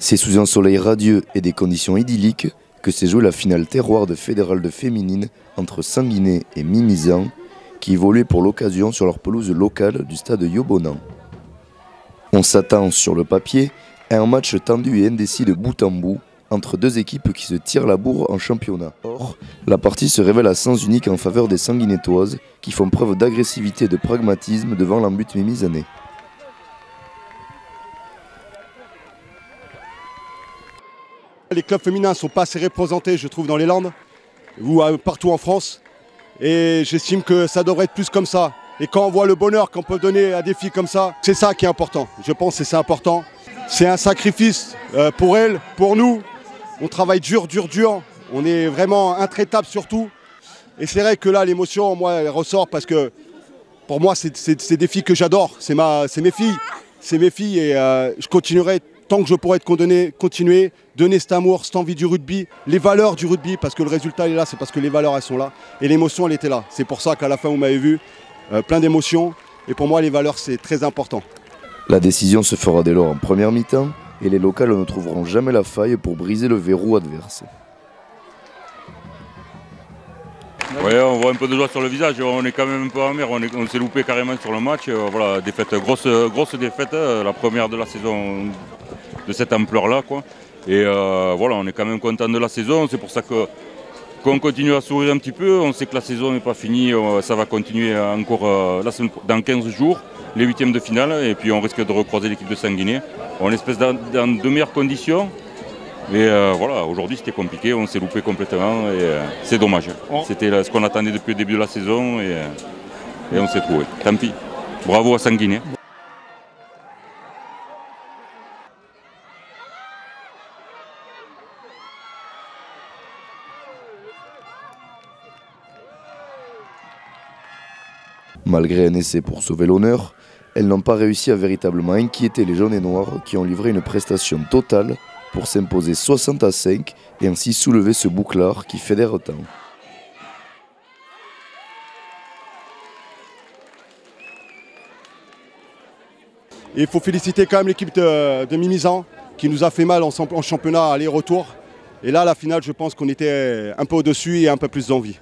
C'est sous un soleil radieux et des conditions idylliques que s'est jouée la finale terroir de fédérale de féminine entre Sanguinet et Mimizan, qui évoluaient pour l'occasion sur leur pelouse locale du stade Yobonan. On s'attend sur le papier à un match tendu et indécis de bout en bout entre deux équipes qui se tirent la bourre en championnat. Or, la partie se révèle à sens unique en faveur des Sanguinetoises qui font preuve d'agressivité et de pragmatisme devant l'embut mimizanais. Les clubs féminins ne sont pas assez représentés, je trouve, dans les Landes ou partout en France. Et j'estime que ça devrait être plus comme ça. Et quand on voit le bonheur qu'on peut donner à des filles comme ça, c'est ça qui est important. Je pense que c'est important. C'est un sacrifice pour elles, pour nous. On travaille dur. On est vraiment intraitable surtout. Et c'est vrai que là, l'émotion, moi, elle ressort parce que pour moi, c'est des filles que j'adore. C'est mes filles. C'est mes filles et je continuerai tant que je pourrai continuer, donner cet amour, cette envie du rugby, les valeurs du rugby, parce que le résultat est là, c'est parce que les valeurs elles sont là. Et l'émotion, elle était là. C'est pour ça qu'à la fin, vous m'avez vu, plein d'émotions. Et pour moi, les valeurs, c'est très important. La décision se fera dès lors en première mi-temps, et les locales ne trouveront jamais la faille pour briser le verrou adverse. Ouais, on voit un peu de joie sur le visage, on est quand même un peu amer, on s'est loupé carrément sur le match. Voilà, défaite, grosse défaite, la première de la saison de cette ampleur-là, quoi. Et voilà, on est quand même content de la saison, c'est pour ça qu'on continue à sourire un petit peu. On sait que la saison n'est pas finie, ça va continuer encore dans 15 jours, les huitièmes de finale, et puis on risque de recroiser l'équipe de Sanguinet. On espèce dans de meilleures conditions. Mais voilà, aujourd'hui c'était compliqué, on s'est loupé complètement et c'est dommage. C'était ce qu'on attendait depuis le début de la saison et on s'est trouvé. Tant pis. Bravo à Sanguinet. Malgré un essai pour sauver l'honneur, elles n'ont pas réussi à véritablement inquiéter les jaunes et noirs qui ont livré une prestation totale pour s'imposer 60-5 et ainsi soulever ce bouclard qui fédère tant. Et il faut féliciter quand même l'équipe de Mimizan qui nous a fait mal en championnat aller-retour. Et là, à la finale, je pense qu'on était un peu au-dessus et un peu plus d'envie.